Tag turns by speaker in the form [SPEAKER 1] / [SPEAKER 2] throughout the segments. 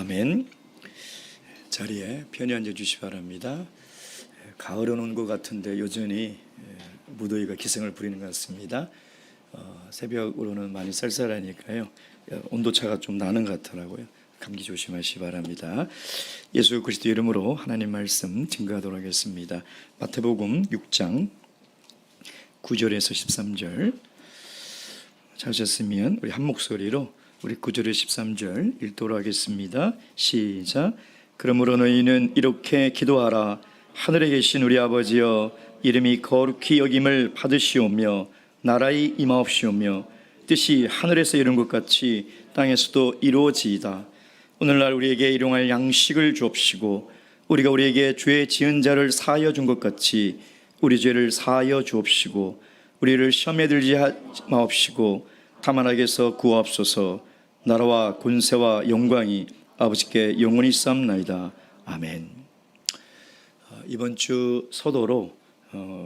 [SPEAKER 1] 아멘. 자리에 편히 앉아 주시기 바랍니다. 가을은 온 것 같은데 여전히 무더위가 기승을 부리는 것 같습니다. 새벽으로는 많이 쌀쌀하니까요. 온도차가 좀 나는 것 같더라고요. 감기 조심하시기 바랍니다. 예수 그리스도 이름으로 하나님 말씀 증거하도록 하겠습니다. 마태복음 6장 9절에서 13절 찾으셨으면 우리 한 목소리로 우리 9절에 13절 읽도록 하겠습니다. 시작. 그러므로 너희는 이렇게 기도하라. 하늘에 계신 우리 아버지여, 이름이 거룩히 여김을 받으시오며 나라의 임하옵시오며 뜻이 하늘에서 이룬 것 같이 땅에서도 이루어지이다. 오늘날 우리에게 일용할 양식을 주옵시고 우리가 우리에게 죄 지은 자를 사하여 준 것 같이 우리 죄를 사하여 주옵시고 우리를 시험에 들지 마옵시고 다만 악에서 구하옵소서. 나라와 권세와 영광이 아버지께 영원히 있사옵나이다. 아멘. 이번 주 서도로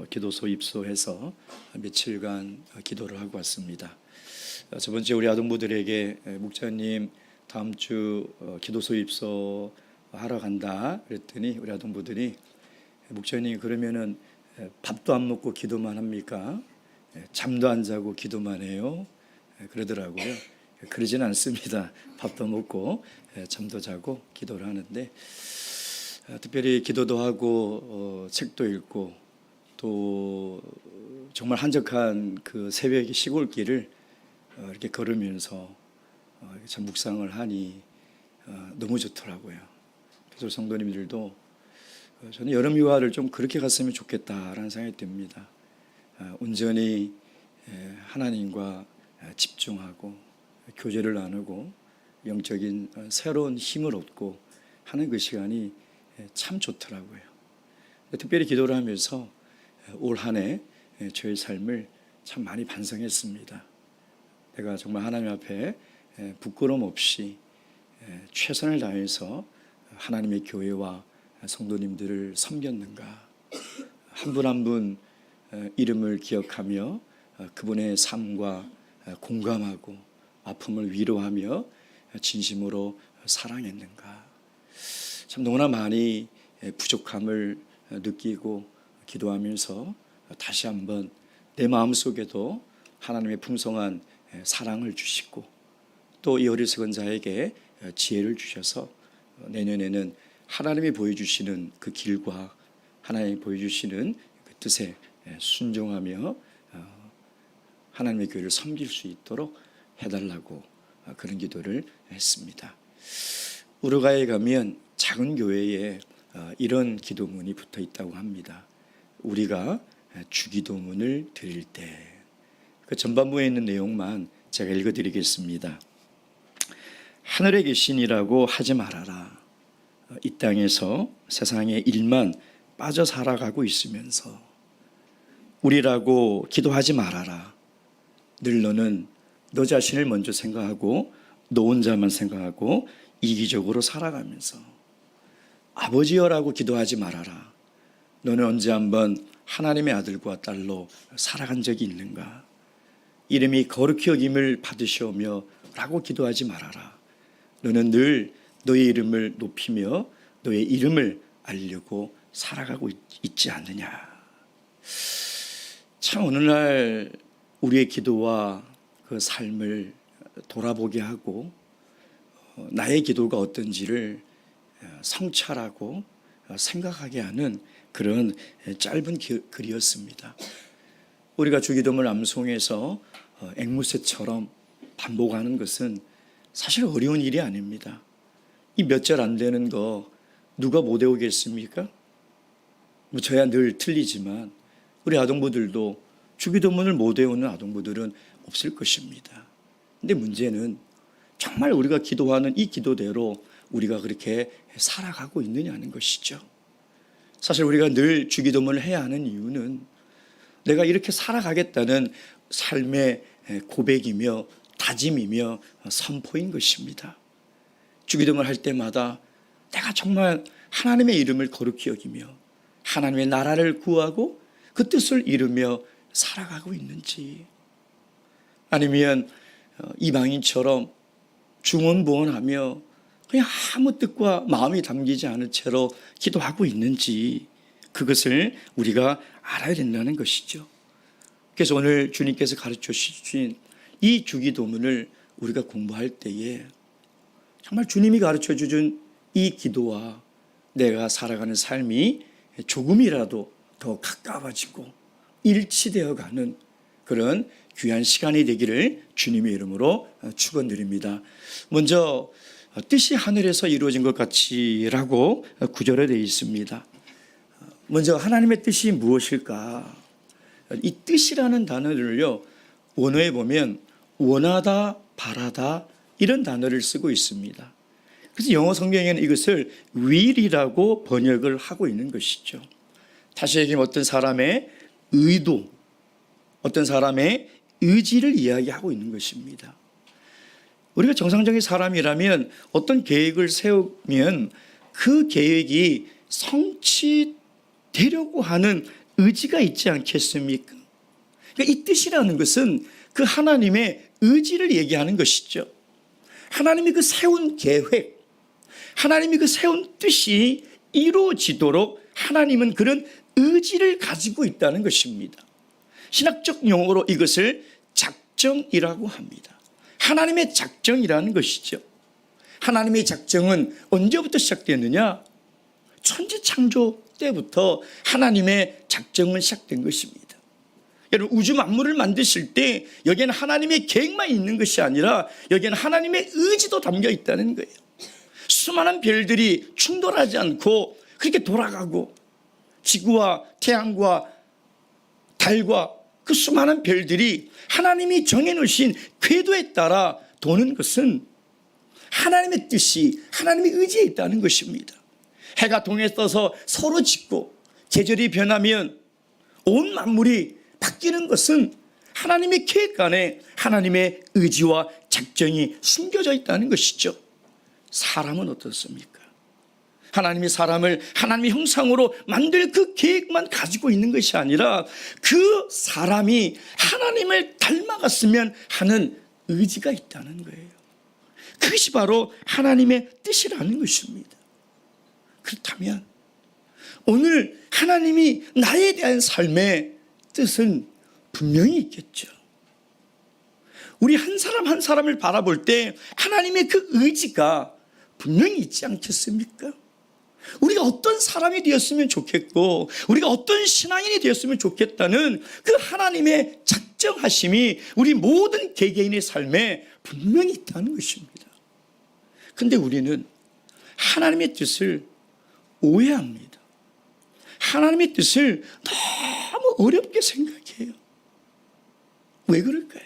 [SPEAKER 1] 기도소 입소해서 며칠간 기도를 하고 왔습니다. 저번 주에 우리 아동부들에게 목사님 다음 주 기도소 입소 하러 간다 그랬더니 우리 아동부들이 목사님 그러면은 밥도 안 먹고 기도만 합니까? 잠도 안 자고 기도만 해요? 그러더라고요. 그러진 않습니다. 밥도 먹고 잠도 자고 기도를 하는데 특별히 기도도 하고 책도 읽고 또 정말 한적한 그 새벽의 시골길을 이렇게 걸으면서 참 묵상을 하니 너무 좋더라고요. 그래서 성도님들도 저는 여름 휴가를 좀 그렇게 갔으면 좋겠다라는 생각이 듭니다. 온전히 하나님과 집중하고 교제를 나누고 영적인 새로운 힘을 얻고 하는 그 시간이 참 좋더라고요. 특별히 기도를 하면서 올 한 해 저의 삶을 참 많이 반성했습니다. 내가 정말 하나님 앞에 부끄러움 없이 최선을 다해서 하나님의 교회와 성도님들을 섬겼는가, 한 분 한 분 이름을 기억하며 그분의 삶과 공감하고 아픔을 위로하며 진심으로 사랑했는가. 참 너무나 많이 부족함을 느끼고 기도하면서 다시 한번 내 마음속에도 하나님의 풍성한 사랑을 주시고 또 이 어리석은 자에게 지혜를 주셔서 내년에는 하나님이 보여주시는 그 길과 하나님이 보여주시는 그 뜻에 순종하며 하나님의 교회를 섬길 수 있도록 해달라고 그런 기도를 했습니다. 우루과이에 가면 작은 교회에 이런 기도문이 붙어 있다고 합니다. 우리가 주기도문을 드릴 때, 그 전반부에 있는 내용만 제가 읽어드리겠습니다. 하늘에 계신이라고 하지 말아라. 이 땅에서 세상의 일만 빠져 살아가고 있으면서 우리라고 기도하지 말아라. 늘 너는 너 자신을 먼저 생각하고 너 혼자만 생각하고 이기적으로 살아가면서 아버지여라고 기도하지 말아라. 너는 언제 한번 하나님의 아들과 딸로 살아간 적이 있는가? 이름이 거룩히 여김을 받으시오며 라고 기도하지 말아라. 너는 늘 너의 이름을 높이며 너의 이름을 알려고 살아가고 있지 않느냐. 참 오늘날 우리의 기도와 그 삶을 돌아보게 하고 나의 기도가 어떤지를 성찰하고 생각하게 하는 그런 짧은 글이었습니다. 우리가 주기도문을 암송해서 앵무새처럼 반복하는 것은 사실 어려운 일이 아닙니다. 이 몇 절 안 되는 거 누가 못 외우겠습니까? 저야 늘 틀리지만 우리 아동부들도 주기도문을 못 외우는 아동부들은 없을 것입니다. 근데 문제는 정말 우리가 기도하는 이 기도대로 우리가 그렇게 살아가고 있느냐는 것이죠. 사실 우리가 늘 주기도문을 해야 하는 이유는 내가 이렇게 살아가겠다는 삶의 고백이며 다짐이며 선포인 것입니다. 주기도문을 할 때마다 내가 정말 하나님의 이름을 거룩히 여기며 하나님의 나라를 구하고 그 뜻을 이루며 살아가고 있는지, 아니면 이방인처럼 중언부언하며 그냥 아무 뜻과 마음이 담기지 않은 채로 기도하고 있는지 그것을 우리가 알아야 된다는 것이죠. 그래서 오늘 주님께서 가르쳐 주신 이 주기도문을 우리가 공부할 때에 정말 주님이 가르쳐 주신 이 기도와 내가 살아가는 삶이 조금이라도 더 가까워지고 일치되어 가는 그런 귀한 시간이 되기를 주님의 이름으로 축원드립니다. 먼저 뜻이 하늘에서 이루어진 것 같이라고 구절에 되어 있습니다. 먼저 하나님의 뜻이 무엇일까? 이 뜻이라는 단어를요, 원어에 보면 원하다, 바라다 이런 단어를 쓰고 있습니다. 그래서 영어 성경에는 이것을 will이라고 번역을 하고 있는 것이죠. 다시 얘기하면 어떤 사람의 의도, 어떤 사람의 의지를 이야기하고 있는 것입니다. 우리가 정상적인 사람이라면 어떤 계획을 세우면 그 계획이 성취되려고 하는 의지가 있지 않겠습니까? 그러니까 이 뜻이라는 것은 그 하나님의 의지를 얘기하는 것이죠. 하나님이 그 세운 계획, 하나님이 그 세운 뜻이 이루어지도록 하나님은 그런 의지를 가지고 있다는 것입니다. 신학적 용어로 이것을 작정이라고 합니다. 하나님의 작정이라는 것이죠. 하나님의 작정은 언제부터 시작됐느냐? 천지 창조 때부터 하나님의 작정은 시작된 것입니다. 여러분, 우주 만물을 만드실 때 여기에는 하나님의 계획만 있는 것이 아니라 여기에는 하나님의 의지도 담겨 있다는 거예요. 수많은 별들이 충돌하지 않고 그렇게 돌아가고 지구와 태양과 달과 그 수많은 별들이 하나님이 정해놓으신 궤도에 따라 도는 것은 하나님의 뜻이, 하나님의 의지에 있다는 것입니다. 해가 동에 떠서 서로 짓고 계절이 변하면 온 만물이 바뀌는 것은 하나님의 계획 안에 하나님의 의지와 작정이 숨겨져 있다는 것이죠. 사람은 어떻습니까? 하나님이 사람을 하나님의 형상으로 만들 그 계획만 가지고 있는 것이 아니라 그 사람이 하나님을 닮아갔으면 하는 의지가 있다는 거예요. 그것이 바로 하나님의 뜻이라는 것입니다. 그렇다면 오늘 하나님이 나에 대한 삶의 뜻은 분명히 있겠죠. 우리 한 사람 한 사람을 바라볼 때 하나님의 그 의지가 분명히 있지 않겠습니까? 우리가 어떤 사람이 되었으면 좋겠고 우리가 어떤 신앙인이 되었으면 좋겠다는 그 하나님의 작정하심이 우리 모든 개개인의 삶에 분명히 있다는 것입니다. 그런데 우리는 하나님의 뜻을 오해합니다. 하나님의 뜻을 너무 어렵게 생각해요. 왜 그럴까요?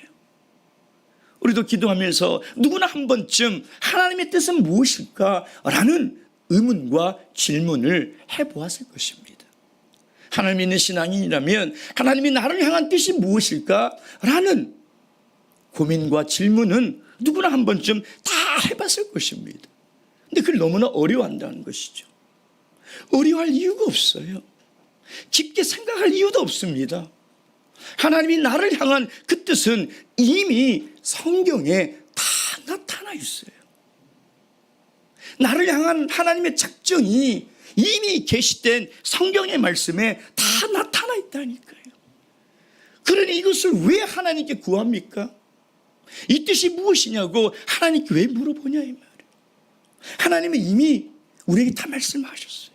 [SPEAKER 1] 우리도 기도하면서 누구나 한 번쯤 하나님의 뜻은 무엇일까라는 의문과 질문을 해보았을 것입니다. 하나님 믿는 신앙인이라면 하나님이 나를 향한 뜻이 무엇일까라는 고민과 질문은 누구나 한 번쯤 다 해봤을 것입니다. 근데 그걸 너무나 어려워한다는 것이죠. 어려워할 이유가 없어요. 깊게 생각할 이유도 없습니다. 하나님이 나를 향한 그 뜻은 이미 성경에 다 나타나 있어요. 나를 향한 하나님의 작정이 이미 계시된 성경의 말씀에 다 나타나 있다니까요. 그러니 이것을 왜 하나님께 구합니까? 이 뜻이 무엇이냐고 하나님께 왜 물어보냐 이 말이에요. 하나님은 이미 우리에게 다 말씀하셨어요.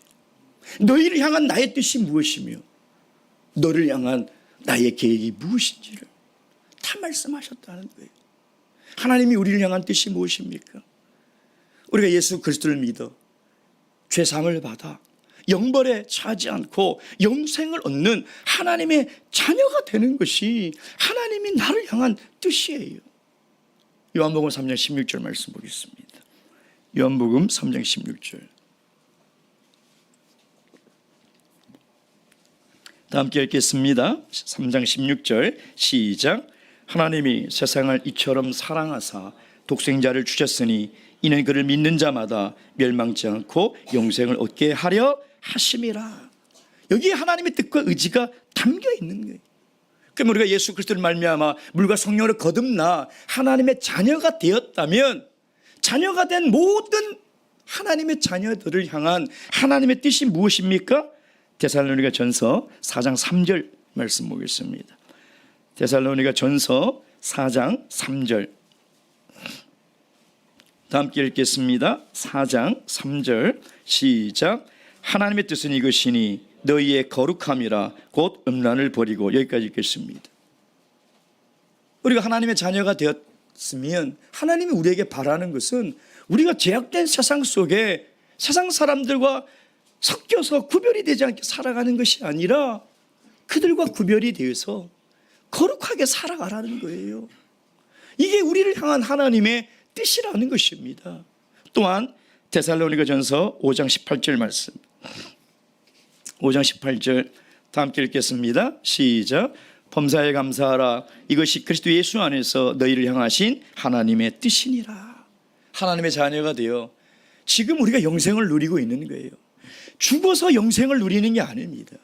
[SPEAKER 1] 너희를 향한 나의 뜻이 무엇이며 너를 향한 나의 계획이 무엇인지를 다 말씀하셨다는 거예요. 하나님이 우리를 향한 뜻이 무엇입니까? 우리가 예수 그리스도를 믿어 죄사함을 받아 영벌에 차지 않고 영생을 얻는 하나님의 자녀가 되는 것이 하나님이 나를 향한 뜻이에요. 요한복음 3장 16절 말씀 보겠습니다. 요한복음 3장 16절. 다 함께 읽겠습니다. 3장 16절 시작. 하나님이 세상을 이처럼 사랑하사 독생자를 주셨으니 이는 그를 믿는 자마다 멸망치 않고 영생을 얻게 하려 하심이라. 여기에 하나님의 뜻과 의지가 담겨 있는 거예요. 그럼 우리가 예수 그리스도를 말미암아 물과 성령으로 거듭나 하나님의 자녀가 되었다면 자녀가 된 모든 하나님의 자녀들을 향한 하나님의 뜻이 무엇입니까? 데살로니가 전서 4장 3절 말씀 보겠습니다. 데살로니가 전서 4장 3절 다 함께 읽겠습니다. 4장 3절 시작. 하나님의 뜻은 이것이니 너희의 거룩함이라 곧 음란을 버리고. 여기까지 읽겠습니다. 우리가 하나님의 자녀가 되었으면 하나님이 우리에게 바라는 것은 우리가 죄악된 세상 속에 세상 사람들과 섞여서 구별이 되지 않게 살아가는 것이 아니라 그들과 구별이 되어서 거룩하게 살아가라는 거예요. 이게 우리를 향한 하나님의 뜻이라는 것입니다. 또한 데살로니가전서 5장 18절 말씀 5장 18절 다 함께 읽겠습니다. 시작. 범사에 감사하라. 이것이 그리스도 예수 안에서 너희를 향하신 하나님의 뜻이니라. 하나님의 자녀가 되어 지금 우리가 영생을 누리고 있는 거예요. 죽어서 영생을 누리는 게 아닙니다.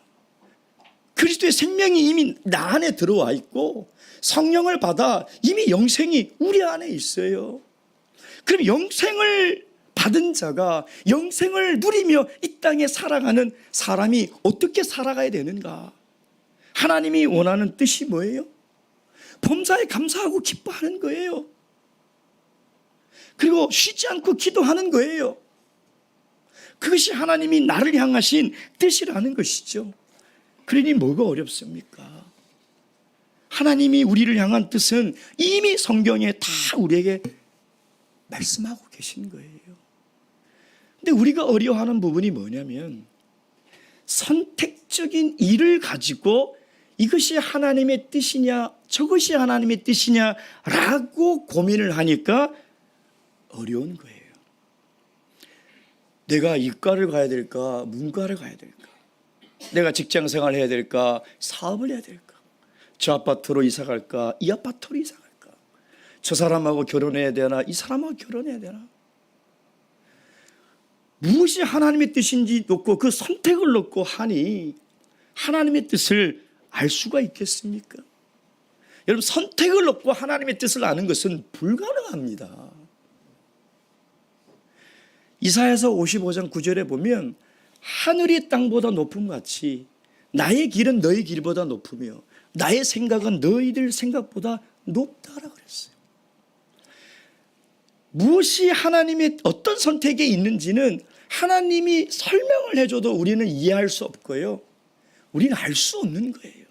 [SPEAKER 1] 그리스도의 생명이 이미 나 안에 들어와 있고 성령을 받아 이미 영생이 우리 안에 있어요. 그럼 영생을 받은 자가 영생을 누리며 이 땅에 살아가는 사람이 어떻게 살아가야 되는가? 하나님이 원하는 뜻이 뭐예요? 범사에 감사하고 기뻐하는 거예요. 그리고 쉬지 않고 기도하는 거예요. 그것이 하나님이 나를 향하신 뜻이라는 것이죠. 그러니 뭐가 어렵습니까? 하나님이 우리를 향한 뜻은 이미 성경에 다 우리에게 말씀하고 계신 거예요. 근데 우리가 어려워하는 부분이 뭐냐면 선택적인 일을 가지고 이것이 하나님의 뜻이냐 저것이 하나님의 뜻이냐라고 고민을 하니까 어려운 거예요. 내가 이과를 가야 될까 문과를 가야 될까, 내가 직장생활을 해야 될까 사업을 해야 될까, 저 아파트로 이사 갈까 이 아파트로 이사 갈까, 저 사람하고 결혼해야 되나 이 사람하고 결혼해야 되나, 무엇이 하나님의 뜻인지 놓고 그 선택을 놓고 하니 하나님의 뜻을 알 수가 있겠습니까? 여러분, 선택을 놓고 하나님의 뜻을 아는 것은 불가능합니다. 이사야서 55장 9절에 보면 하늘이 땅보다 높음 같이 나의 길은 너희 길보다 높으며 나의 생각은 너희들 생각보다 높다라고 그랬어요. 무엇이 하나님의 어떤 선택에 있는지는 하나님이 설명을 해줘도 우리는 이해할 수 없고요, 우리는 알 수 없는 거예요.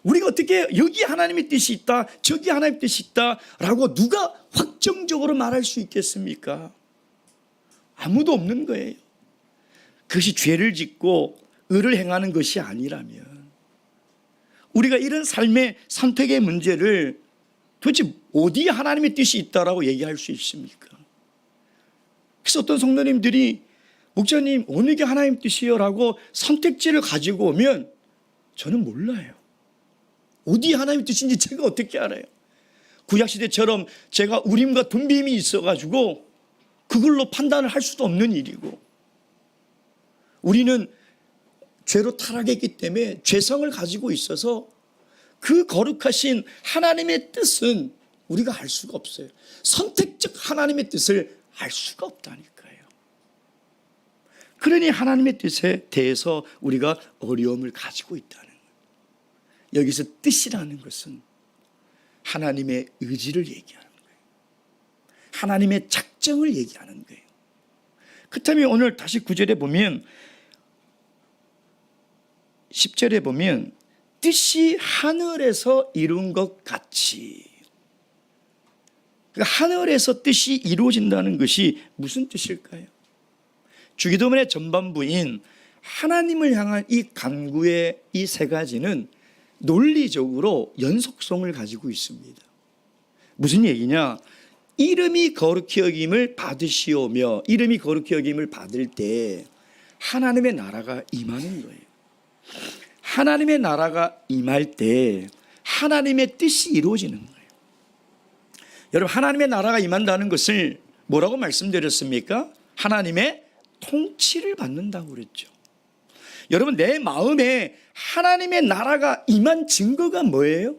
[SPEAKER 1] 우리가 어떻게 여기 하나님의 뜻이 있다 저기 하나님의 뜻이 있다라고 누가 확정적으로 말할 수 있겠습니까? 아무도 없는 거예요. 그것이 죄를 짓고 의를 행하는 것이 아니라면 우리가 이런 삶의 선택의 문제를 도대체 어디에 하나님의 뜻이 있다라고 얘기할 수 있습니까? 그래서 어떤 성도님들이 목사님 어느 게 하나님 뜻이에요? 라고 선택지를 가지고 오면 저는 몰라요. 어디 하나님의 뜻인지 제가 어떻게 알아요? 구약시대처럼 제가 우림과 둠빔이 있어가지고 그걸로 판단을 할 수도 없는 일이고, 우리는 죄로 타락했기 때문에 죄성을 가지고 있어서 그 거룩하신 하나님의 뜻은 우리가 알 수가 없어요. 선택적 하나님의 뜻을 알 수가 없다니까요. 그러니 하나님의 뜻에 대해서 우리가 어려움을 가지고 있다는 거예요. 여기서 뜻이라는 것은 하나님의 의지를 얘기하는 거예요. 하나님의 작정을 얘기하는 거예요. 그렇다면 오늘 다시 9절에 보면 10절에 보면 뜻이 하늘에서 이룬 것 같이, 하늘에서 뜻이 이루어진다는 것이 무슨 뜻일까요? 주기도문의 전반부인 하나님을 향한 이 간구의 이 세 가지는 논리적으로 연속성을 가지고 있습니다. 무슨 얘기냐? 이름이 거룩히 여김을 받으시오며, 이름이 거룩히 여김을 받을 때 하나님의 나라가 임하는 거예요. 하나님의 나라가 임할 때 하나님의 뜻이 이루어지는 거예요. 여러분, 하나님의 나라가 임한다는 것을 뭐라고 말씀드렸습니까? 하나님의 통치를 받는다고 그랬죠. 여러분, 내 마음에 하나님의 나라가 임한 증거가 뭐예요?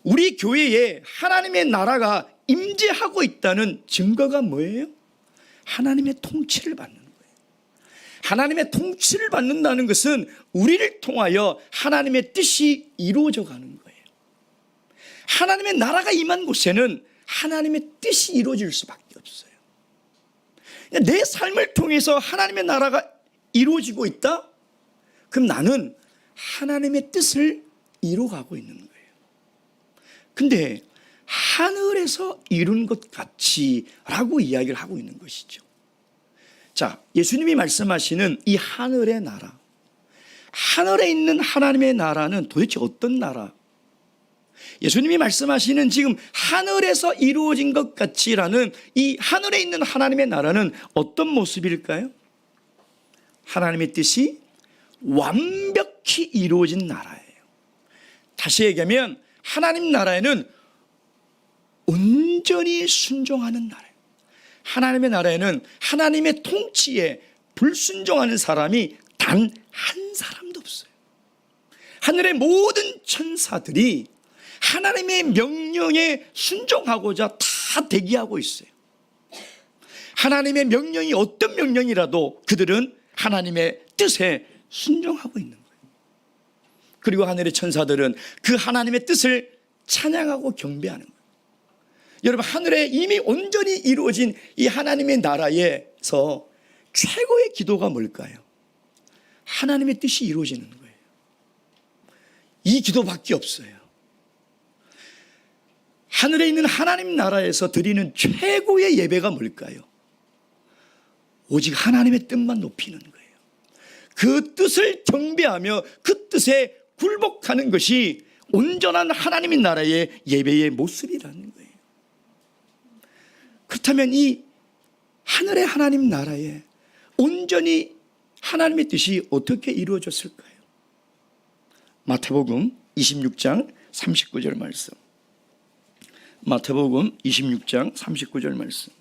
[SPEAKER 1] 우리 교회에 하나님의 나라가 임재하고 있다는 증거가 뭐예요? 하나님의 통치를 받는 거예요. 하나님의 통치를 받는다는 것은 우리를 통하여 하나님의 뜻이 이루어져 가는 거예요. 하나님의 나라가 임한 곳에는 하나님의 뜻이 이루어질 수밖에 없어요. 내 삶을 통해서 하나님의 나라가 이루어지고 있다? 그럼 나는 하나님의 뜻을 이루어가고 있는 거예요. 근데 하늘에서 이룬 것 같이 라고 이야기를 하고 있는 것이죠. 자, 예수님이 말씀하시는 이 하늘의 나라, 하늘에 있는 하나님의 나라는 도대체 어떤 나라? 예수님이 말씀하시는 지금 하늘에서 이루어진 것 같이라는 이 하늘에 있는 하나님의 나라는 어떤 모습일까요? 하나님의 뜻이 완벽히 이루어진 나라예요. 다시 얘기하면 하나님 나라에는 온전히 순종하는 나라예요. 하나님의 나라에는 하나님의 통치에 불순종하는 사람이 단 한 사람도 없어요. 하늘의 모든 천사들이 하나님의 명령에 순종하고자 다 대기하고 있어요. 하나님의 명령이 어떤 명령이라도 그들은 하나님의 뜻에 순종하고 있는 거예요. 그리고 하늘의 천사들은 그 하나님의 뜻을 찬양하고 경배하는 거예요. 여러분, 하늘에 이미 온전히 이루어진 이 하나님의 나라에서 최고의 기도가 뭘까요? 하나님의 뜻이 이루어지는 거예요. 이 기도밖에 없어요. 하늘에 있는 하나님 나라에서 드리는 최고의 예배가 뭘까요? 오직 하나님의 뜻만 높이는 거예요. 그 뜻을 경배하며 그 뜻에 굴복하는 것이 온전한 하나님의 나라의 예배의 모습이라는 거예요. 그렇다면 이 하늘의 하나님 나라에 온전히 하나님의 뜻이 어떻게 이루어졌을까요? 마태복음 26장 39절 말씀. 마태복음 26장 39절 말씀.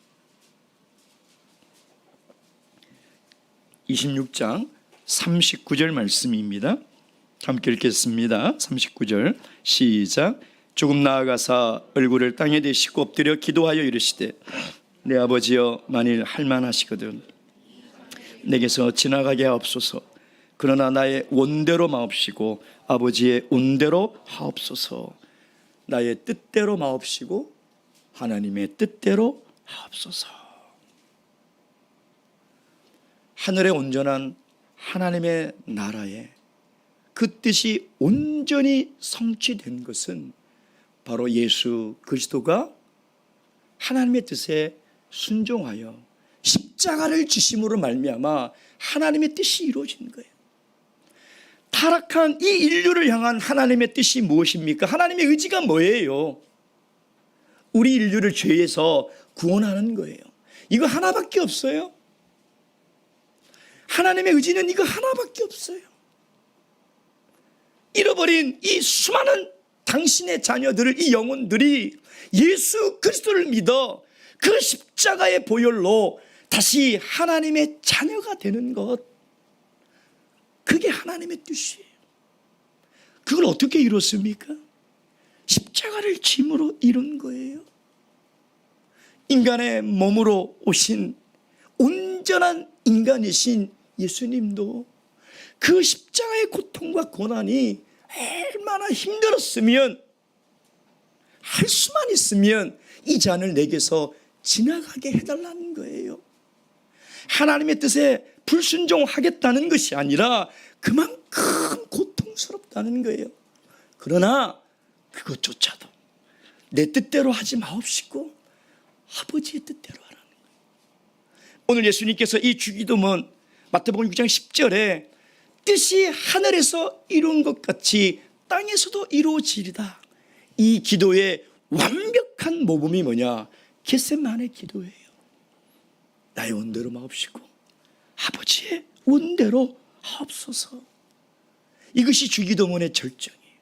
[SPEAKER 1] 26장 39절 말씀입니다. 함께 읽겠습니다. 39절 시작. 조금 나아가사 얼굴을 땅에 대시고 엎드려 기도하여 이르시되 내 아버지여 만일 할만하시거든 내게서 지나가게 하옵소서. 그러나 나의 원대로 마옵시고 아버지의 온대로 하옵소서. 나의 뜻대로 마옵시고 하나님의 뜻대로 하옵소서. 하늘의 온전한 하나님의 나라에 그 뜻이 온전히 성취된 것은 바로 예수 그리스도가 하나님의 뜻에 순종하여 십자가를 지심으로 말미암아 하나님의 뜻이 이루어진 거예요. 타락한 이 인류를 향한 하나님의 뜻이 무엇입니까? 하나님의 의지가 뭐예요? 우리 인류를 죄에서 구원하는 거예요. 이거 하나밖에 없어요. 하나님의 의지는 이거 하나밖에 없어요. 잃어버린 이 수많은 당신의 자녀들을, 이 영혼들이 예수 그리스도를 믿어 그 십자가의 보혈로 다시 하나님의 자녀가 되는 것, 그게 하나님의 뜻이에요. 그걸 어떻게 이뤘습니까? 십자가를 짐으로 이룬 거예요. 인간의 몸으로 오신 온전한 인간이신 예수님도 그 십자가의 고통과 고난이 얼마나 힘들었으면, 할 수만 있으면 이 잔을 내게서 지나가게 해달라는 거예요. 하나님의 뜻에 불순종하겠다는 것이 아니라 그만큼 고통스럽다는 거예요. 그러나 그것조차도 내 뜻대로 하지 마옵시고 아버지의 뜻대로 하라는 거예요. 오늘 예수님께서 이 주기도문 마태복음 6장 10절에 뜻이 하늘에서 이룬 것 같이 땅에서도 이루어지리다, 이 기도의 완벽한 모범이 뭐냐? 겟세마네 기도예요. 나의 원대로 마옵시고 아버지의 원대로 하옵소서. 이것이 주기도문의 절정이에요.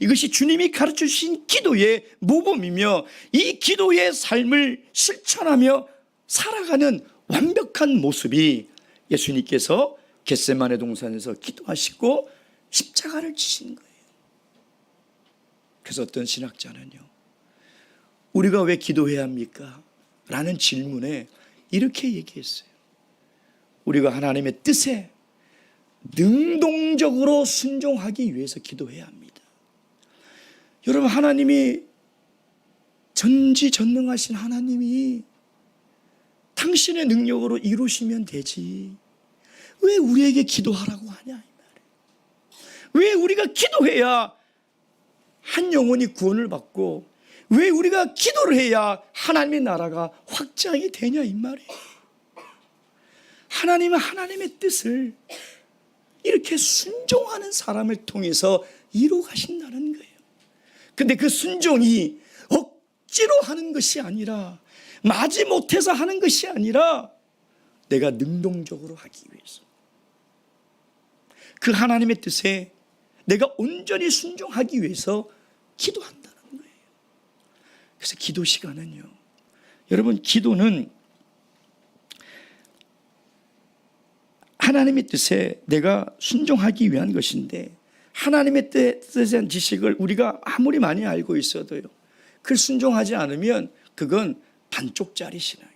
[SPEAKER 1] 이것이 주님이 가르쳐 주신 기도의 모범이며 이 기도의 삶을 실천하며 살아가는 완벽한 모습이 예수님께서 겟세마네 동산에서 기도하시고 십자가를 지신 거예요. 그래서 어떤 신학자는요, 우리가 왜 기도해야 합니까? 라는 질문에 이렇게 얘기했어요. 우리가 하나님의 뜻에 능동적으로 순종하기 위해서 기도해야 합니다. 여러분, 하나님이 전지전능하신 하나님이 당신의 능력으로 이루시면 되지, 왜 우리에게 기도하라고 하냐 이 말이에요. 왜 우리가 기도해야 한 영혼이 구원을 받고, 왜 우리가 기도를 해야 하나님의 나라가 확장이 되냐 이 말이에요. 하나님은 하나님의 뜻을 이렇게 순종하는 사람을 통해서 이루어 가신다는 거예요. 근데 그 순종이 억지로 하는 것이 아니라, 마지 못해서 하는 것이 아니라, 내가 능동적으로 하기 위해서, 그 하나님의 뜻에 내가 온전히 순종하기 위해서 기도한다는 거예요. 그래서 기도 시간은요, 여러분, 기도는 하나님의 뜻에 내가 순종하기 위한 것인데, 하나님의 뜻에 대한 지식을 우리가 아무리 많이 알고 있어도요, 그걸 순종하지 않으면 그건 반쪽짜리 신앙이에요.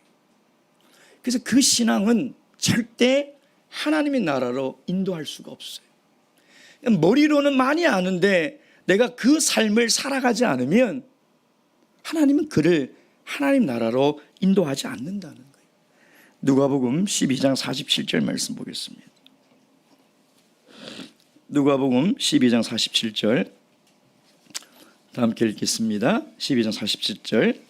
[SPEAKER 1] 그래서 그 신앙은 절대 하나님의 나라로 인도할 수가 없어요. 머리로는 많이 아는데 내가 그 삶을 살아가지 않으면 하나님은 그를 하나님 나라로 인도하지 않는다는 거예요. 누가복음 12장 47절 말씀 보겠습니다. 누가복음 12장 47절 다 함께 읽겠습니다. 12장 47절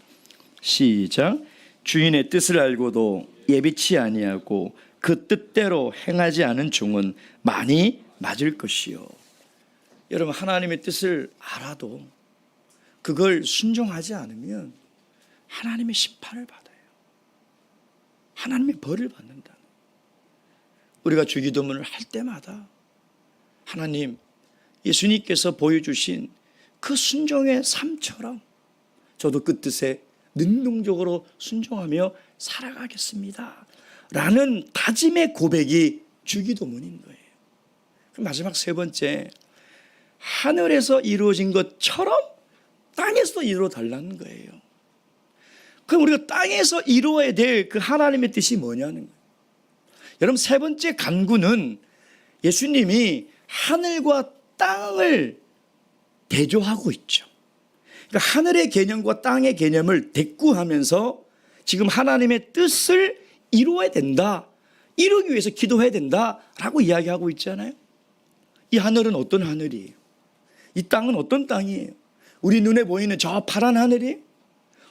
[SPEAKER 1] 시작. 주인의 뜻을 알고도 예비치 아니하고 그 뜻대로 행하지 않은 종은 많이 맞을 것이요. 여러분, 하나님의 뜻을 알아도 그걸 순종하지 않으면 하나님의 심판을 받아요. 하나님의 벌을 받는다. 우리가 주기도문을 할 때마다 하나님, 예수님께서 보여주신 그 순종의 삶처럼 저도 그 뜻에 능동적으로 순종하며 살아가겠습니다 라는 다짐의 고백이 주기도문인 거예요. 마지막 세 번째, 하늘에서 이루어진 것처럼 땅에서도 이루어 달라는 거예요. 그럼 우리가 땅에서 이루어야 될 그 하나님의 뜻이 뭐냐는 거예요. 여러분, 세 번째 간구는 예수님이 하늘과 땅을 대조하고 있죠. 그러니까 하늘의 개념과 땅의 개념을 대꾸하면서 지금 하나님의 뜻을 이루어야 된다, 이루기 위해서 기도해야 된다라고 이야기하고 있잖아요. 이 하늘은 어떤 하늘이에요? 이 땅은 어떤 땅이에요? 우리 눈에 보이는 저 파란 하늘이에요?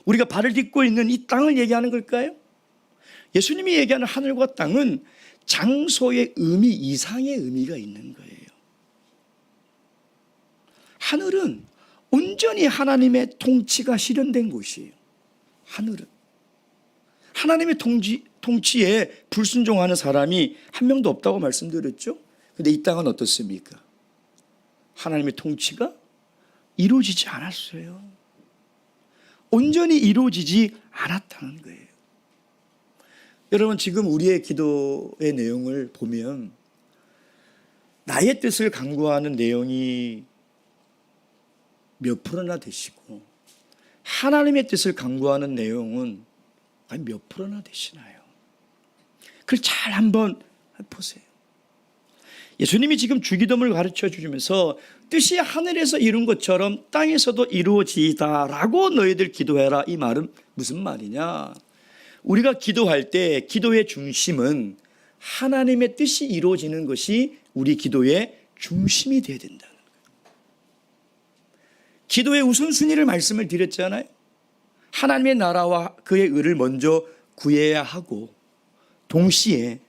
[SPEAKER 1] 우리가 발을 딛고 있는 이 땅을 얘기하는 걸까요? 예수님이 얘기하는 하늘과 땅은 장소의 의미 이상의 의미가 있는 거예요. 하늘은 온전히 하나님의 통치가 실현된 곳이에요. 하늘은 하나님의 통치에 불순종하는 사람이 한 명도 없다고 말씀드렸죠. 그런데 이 땅은 어떻습니까? 하나님의 통치가 이루어지지 않았어요. 온전히 이루어지지 않았다는 거예요. 여러분, 지금 우리의 기도의 내용을 보면 나의 뜻을 간구하는 내용이 몇 프로나 되시고, 하나님의 뜻을 간구하는 내용은 몇 프로나 되시나요? 그걸 잘 한번 보세요. 예수님이 지금 주기도문을 가르쳐 주시면서 뜻이 하늘에서 이룬 것처럼 땅에서도 이루어지다라고 너희들 기도해라, 이 말은 무슨 말이냐? 우리가 기도할 때 기도의 중심은 하나님의 뜻이 이루어지는 것이 우리 기도의 중심이 되어야 된다는 거예요. 기도의 우선순위를 말씀을 드렸잖아요. 하나님의 나라와 그의 의를 먼저 구해야 하고, 동시에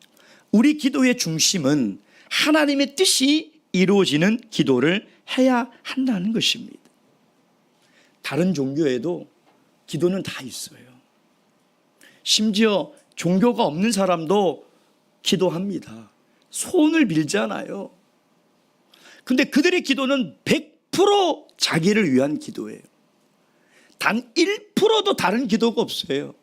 [SPEAKER 1] 우리 기도의 중심은 하나님의 뜻이 이루어지는 기도를 해야 한다는 것입니다. 다른 종교에도 기도는 다 있어요. 심지어 종교가 없는 사람도 기도합니다. 소원을 빌잖아요. 근데 그들의 기도는 100% 자기를 위한 기도예요. 단 1%도 다른 기도가 없어요.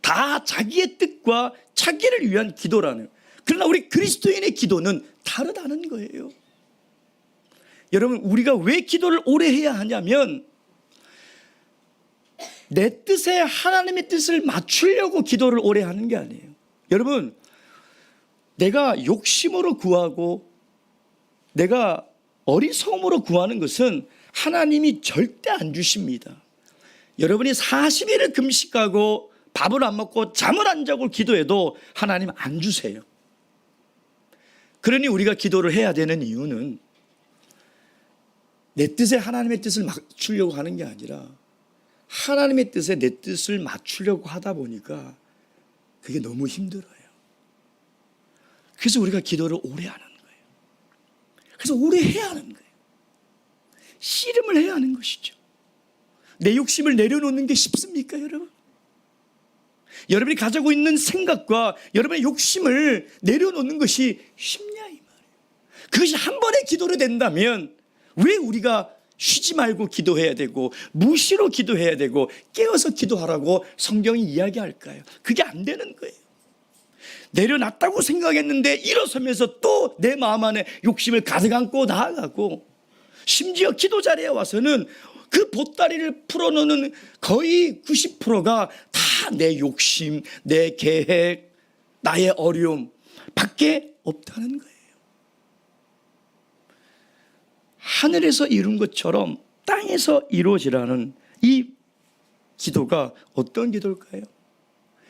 [SPEAKER 1] 다 자기의 뜻과 자기를 위한 기도라는. 그러나 우리 그리스도인의 기도는 다르다는 거예요. 여러분, 우리가 왜 기도를 오래 해야 하냐면 내 뜻에 하나님의 뜻을 맞추려고 기도를 오래 하는 게 아니에요. 여러분, 내가 욕심으로 구하고 내가 어리석음으로 구하는 것은 하나님이 절대 안 주십니다. 여러분이 40일을 금식하고 밥을 안 먹고 잠을 안 자고 기도해도 하나님 안 주세요. 그러니 우리가 기도를 해야 되는 이유는 내 뜻에 하나님의 뜻을 맞추려고 하는 게 아니라 하나님의 뜻에 내 뜻을 맞추려고 하다 보니까 그게 너무 힘들어요. 그래서 우리가 기도를 오래 하는 거예요. 그래서 오래 해야 하는 거예요. 씨름을 해야 하는 것이죠. 내 욕심을 내려놓는 게 쉽습니까, 여러분? 여러분이 가지고 있는 생각과 여러분의 욕심을 내려놓는 것이 쉽냐 이 말이에요. 그것이 한 번의 기도로 된다면 왜 우리가 쉬지 말고 기도해야 되고 무시로 기도해야 되고 깨어서 기도하라고 성경이 이야기할까요? 그게 안 되는 거예요. 내려놨다고 생각했는데 일어서면서 또 내 마음 안에 욕심을 가득 안고 나아가고, 심지어 기도 자리에 와서는 그 보따리를 풀어놓는 거의 90%가 다 내 욕심, 내 계획, 나의 어려움 밖에 없다는 거예요. 하늘에서 이룬 것처럼 땅에서 이루어지라는 이 기도가 어떤 기도일까요?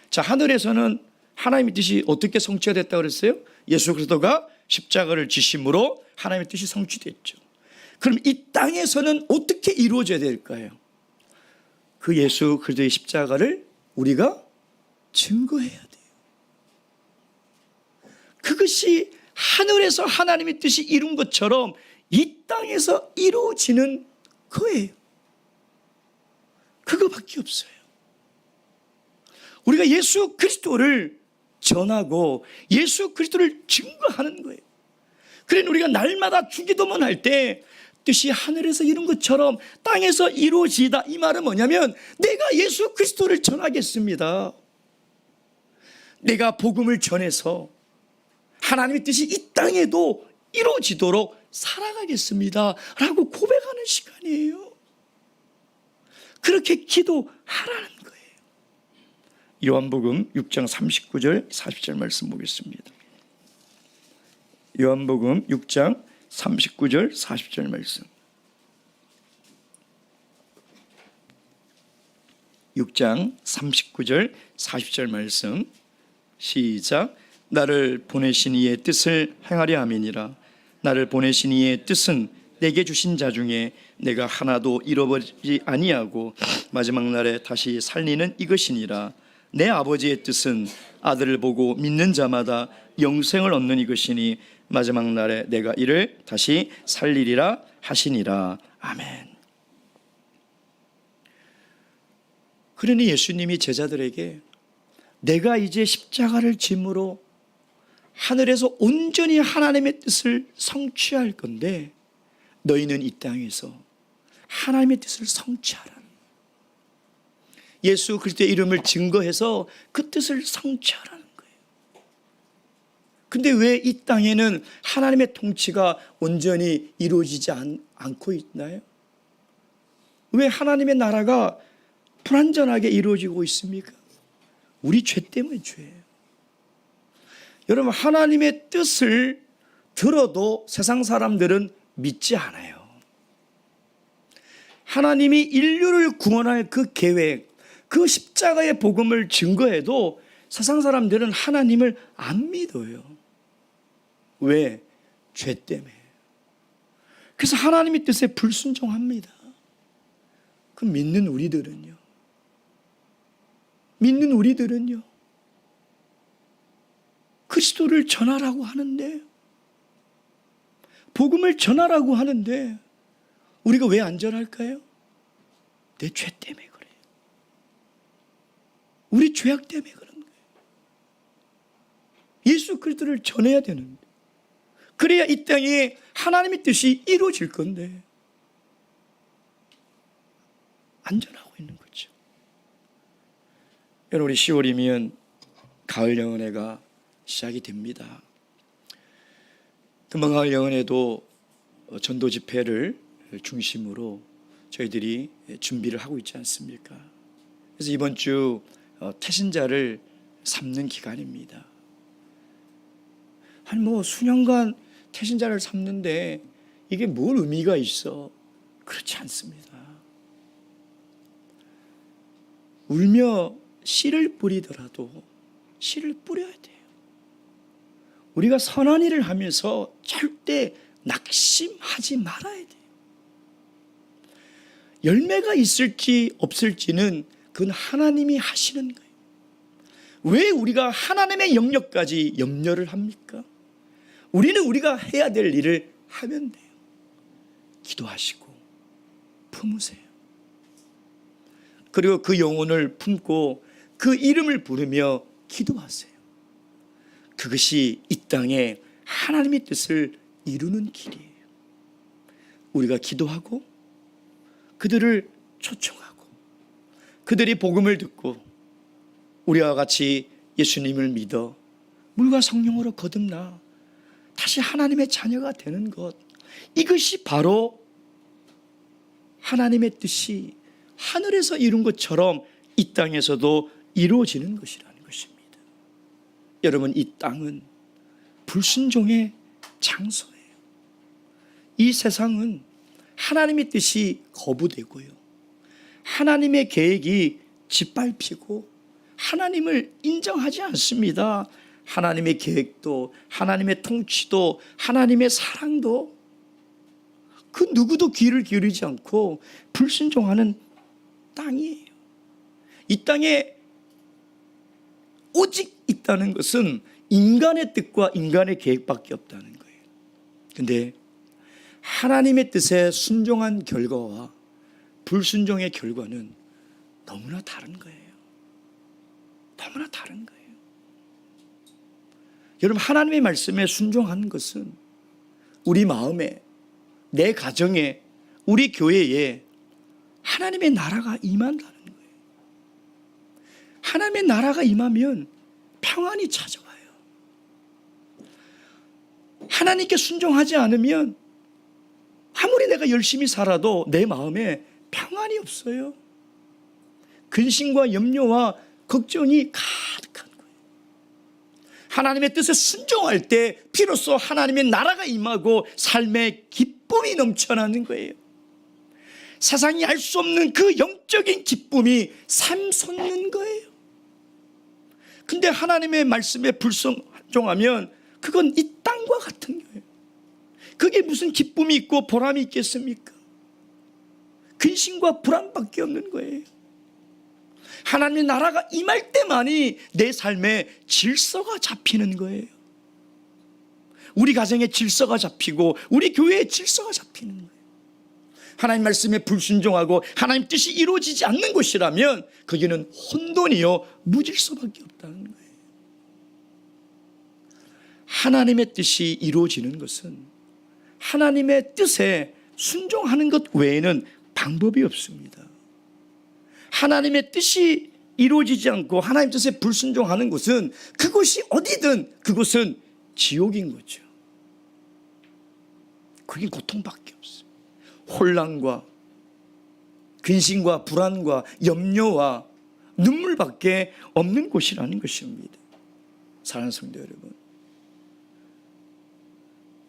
[SPEAKER 1] 자, 하늘에서는 하나님의 뜻이 어떻게 성취가 됐다고 그랬어요? 예수 그리스도가 십자가를 지심으로 하나님의 뜻이 성취됐죠. 그럼 이 땅에서는 어떻게 이루어져야 될까요? 그 예수 그리스도의 십자가를 우리가 증거해야 돼요. 그것이 하늘에서 하나님의 뜻이 이룬 것처럼 이 땅에서 이루어지는 거예요. 그거밖에 없어요. 우리가 예수 그리스도를 전하고 예수 그리스도를 증거하는 거예요. 그러니 우리가 날마다 주기도문 할 때 뜻이 하늘에서 이룬 것처럼 땅에서 이루어지다, 이 말은 뭐냐면 내가 예수 그리스도를 전하겠습니다. 내가 복음을 전해서 하나님의 뜻이 이 땅에도 이루어지도록 살아가겠습니다 라고 고백하는 시간이에요. 그렇게 기도하라는 거예요. 요한복음 6장 39절 40절 말씀 보겠습니다. 요한복음 6장 39절 40절 말씀. 6장 39절 40절 말씀 시작. 나를 보내신 이의 뜻을 행하려 함이니라. 나를 보내신 이의 뜻은 내게 주신 자 중에 내가 하나도 잃어버리지 아니하고 마지막 날에 다시 살리는 이것이니라. 내 아버지의 뜻은 아들을 보고 믿는 자마다 영생을 얻는 이것이니 마지막 날에 내가 이를 다시 살리리라 하시니라. 아멘. 그러니 예수님이 제자들에게 내가 이제 십자가를 짐으로 하늘에서 온전히 하나님의 뜻을 성취할 건데 너희는 이 땅에서 하나님의 뜻을 성취하라. 예수 그리스도의 이름을 증거해서 그 뜻을 성취하라는 거예요. 근데 왜 이 땅에는 하나님의 통치가 온전히 이루어지지 않고 있나요? 왜 하나님의 나라가 불완전하게 이루어지고 있습니까? 우리 죄 때문에 죄예요. 여러분, 하나님의 뜻을 들어도 세상 사람들은 믿지 않아요. 하나님이 인류를 구원할 그 계획, 그 십자가의 복음을 증거해도 세상 사람들은 하나님을 안 믿어요. 왜? 죄 때문에. 그래서 하나님의 뜻에 불순종합니다. 그럼 믿는 우리들은요 그리스도를 전하라고 하는데, 복음을 전하라고 하는데 우리가 왜 안 전할까요? 내 죄 때문에 그래요. 우리 죄악 때문에 그런 거예요. 예수 그리스도를 전해야 되는데, 그래야 이 땅에 하나님의 뜻이 이루어질 건데 안 전하고 있는 거죠. 여러분, 우리 10월이면 가을 영혼회가 시작이 됩니다. 금방 가을 영혼회도 전도 집회를 중심으로 저희들이 준비를 하고 있지 않습니까? 그래서 이번 주 태신자를 삼는 기간입니다. 아니 뭐 수년간 태신자를 삼는데 이게 뭘 의미가 있어? 그렇지 않습니다. 울며 씨를 뿌리더라도 씨를 뿌려야 돼요. 우리가 선한 일을 하면서 절대 낙심하지 말아야 돼요. 열매가 있을지 없을지는 그건 하나님이 하시는 거예요. 왜 우리가 하나님의 영역까지 염려를 합니까? 우리는 우리가 해야 될 일을 하면 돼요. 기도하시고 품으세요. 그리고 그 영혼을 품고 그 이름을 부르며 기도하세요. 그것이 이 땅에 하나님의 뜻을 이루는 길이에요. 우리가 기도하고 그들을 초청하고 그들이 복음을 듣고 우리와 같이 예수님을 믿어 물과 성령으로 거듭나 다시 하나님의 자녀가 되는 것, 이것이 바로 하나님의 뜻이 하늘에서 이룬 것처럼 이 땅에서도 이루어지는 것이라는 것입니다. 여러분, 이 땅은 불순종의 장소예요. 이 세상은 하나님의 뜻이 거부되고요, 하나님의 계획이 짓밟히고 하나님을 인정하지 않습니다. 하나님의 계획도, 하나님의 통치도, 하나님의 사랑도 그 누구도 귀를 기울이지 않고 불순종하는 땅이에요. 이 땅에 오직 있다는 것은 인간의 뜻과 인간의 계획밖에 없다는 거예요. 그런데 하나님의 뜻에 순종한 결과와 불순종의 결과는 너무나 다른 거예요. 너무나 다른 거예요. 여러분, 하나님의 말씀에 순종하는 것은 우리 마음에, 내 가정에, 우리 교회에 하나님의 나라가 임한다는 거예요. 하나님의 나라가 임하면 평안이 찾아와요. 하나님께 순종하지 않으면 아무리 내가 열심히 살아도 내 마음에 평안이 없어요. 근심과 염려와 걱정이 가득한 거예요. 하나님의 뜻에 순종할 때 비로소 하나님의 나라가 임하고 삶의 기쁨이 넘쳐나는 거예요. 세상이 알 수 없는 그 영적인 기쁨이 샘솟는 거예요. 근데 하나님의 말씀에 불순종하면 그건 이 땅과 같은 거예요. 그게 무슨 기쁨이 있고 보람이 있겠습니까? 근심과 불안밖에 없는 거예요. 하나님의 나라가 임할 때만이 내 삶에 질서가 잡히는 거예요. 우리 가정에 질서가 잡히고 우리 교회에 질서가 잡히는 거예요. 하나님 말씀에 불순종하고 하나님 뜻이 이루어지지 않는 곳이라면 거기는 혼돈이요 무질서밖에 없다는 거예요. 하나님의 뜻이 이루어지는 것은 하나님의 뜻에 순종하는 것 외에는 방법이 없습니다. 하나님의 뜻이 이루어지지 않고 하나님 뜻에 불순종하는 곳은 그곳이 어디든 그곳은 지옥인 거죠. 그게 고통밖에 없어요. 혼란과 근심과 불안과 염려와 눈물밖에 없는 곳이라는 것입니다. 사랑하는 성도 여러분,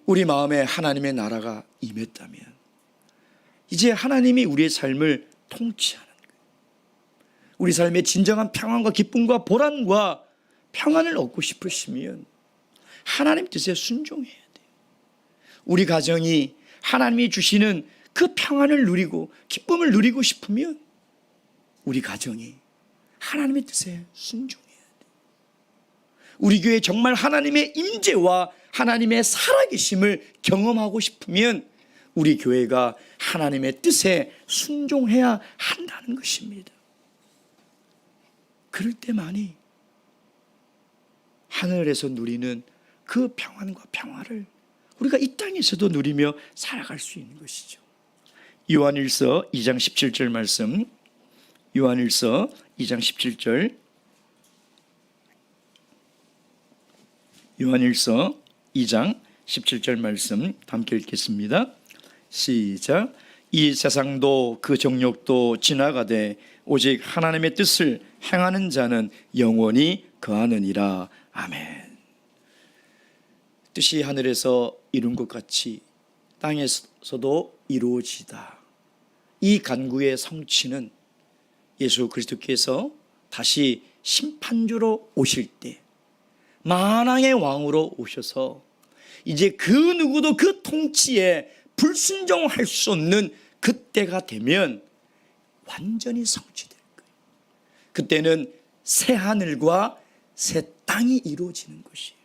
[SPEAKER 1] 우리 마음에 하나님의 나라가 임했다면 이제 하나님이 우리의 삶을 통치하는 거예요. 우리 삶의 진정한 평안과 기쁨과 보람과 평안을 얻고 싶으시면 하나님 뜻에 순종해야 돼요. 우리 가정이 하나님이 주시는 그 평안을 누리고 기쁨을 누리고 싶으면 우리 가정이 하나님의 뜻에 순종해야 돼요. 우리 교회에 정말 하나님의 임재와 하나님의 살아계심을 경험하고 싶으면 우리 교회가 하나님의 뜻에 순종해야 한다는 것입니다. 그럴 때만이 하늘에서 누리는 그 평안과 평화를 우리가 이 땅에서도 누리며 살아갈 수 있는 것이죠. 요한일서 2장 17절 말씀, 요한일서 2장 17절, 요한일서 2장 17절 말씀 함께 읽겠습니다. 시작. 이 세상도 그 정욕도 지나가되 오직 하나님의 뜻을 행하는 자는 영원히 거하느니라. 아멘. 뜻이 하늘에서 이룬 것 같이 땅에서도 이루어지다. 이 간구의 성취는 예수 그리스도께서 다시 심판주로 오실 때 만왕의 왕으로 오셔서 이제 그 누구도 그 통치에 불순종할 수 없는 그때가 되면 완전히 성취될 거예요. 그때는 새 하늘과 새 땅이 이루어지는 것이에요.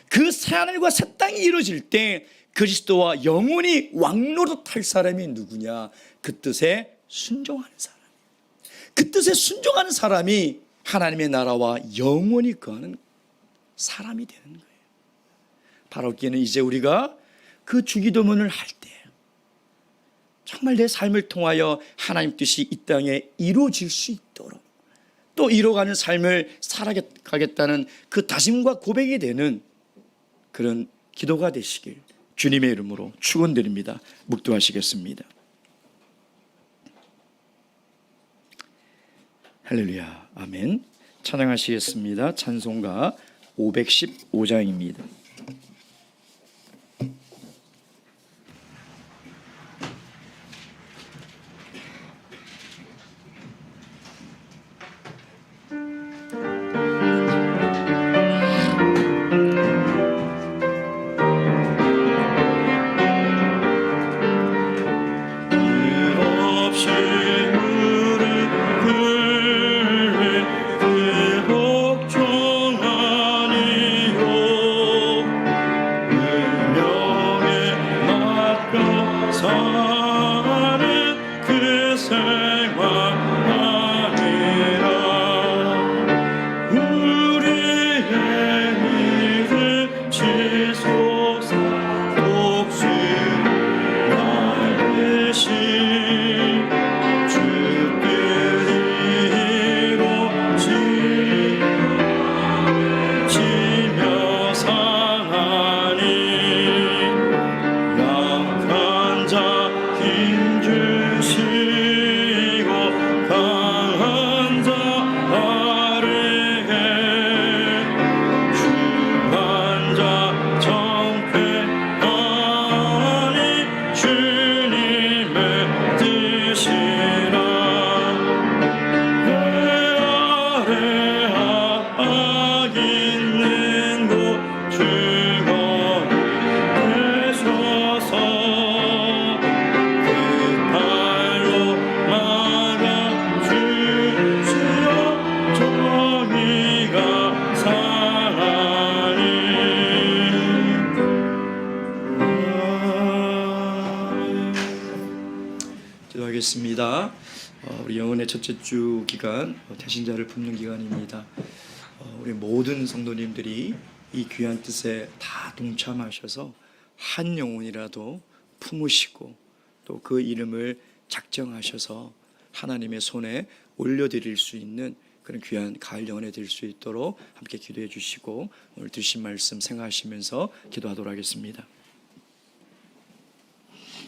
[SPEAKER 1] 그 새 하늘과 새 땅이 이루어질 때 그리스도와 영원히 왕노릇할 사람이 누구냐? 그 뜻에 순종하는 사람. 그 뜻에 순종하는 사람이 하나님의 나라와 영원히 거하는 사람이 되는 거예요. 바로기는 이제 우리가 그 주기도문을 할 때 정말 내 삶을 통하여 하나님 뜻이 이 땅에 이루어질 수 있도록 또 이루어가는 삶을 살아가겠다는 그 다짐과 고백이 되는 그런 기도가 되시길 주님의 이름으로 축원드립니다. 묵도하시겠습니다. 할렐루야. 아멘. 찬양하시겠습니다. 찬송가 515장입니다. 기도하겠습니다. 우리 영혼의 첫째 주 기간 대신자를 품는 기간입니다. 우리 모든 성도님들이 이 귀한 뜻에 다 동참하셔서 한 영혼이라도 품으시고 또 그 이름을 작정하셔서 하나님의 손에 올려드릴 수 있는 그런 귀한 가을 영혼이 될 수 있도록 함께 기도해 주시고 오늘 드신 말씀 생각하시면서 기도하도록 하겠습니다.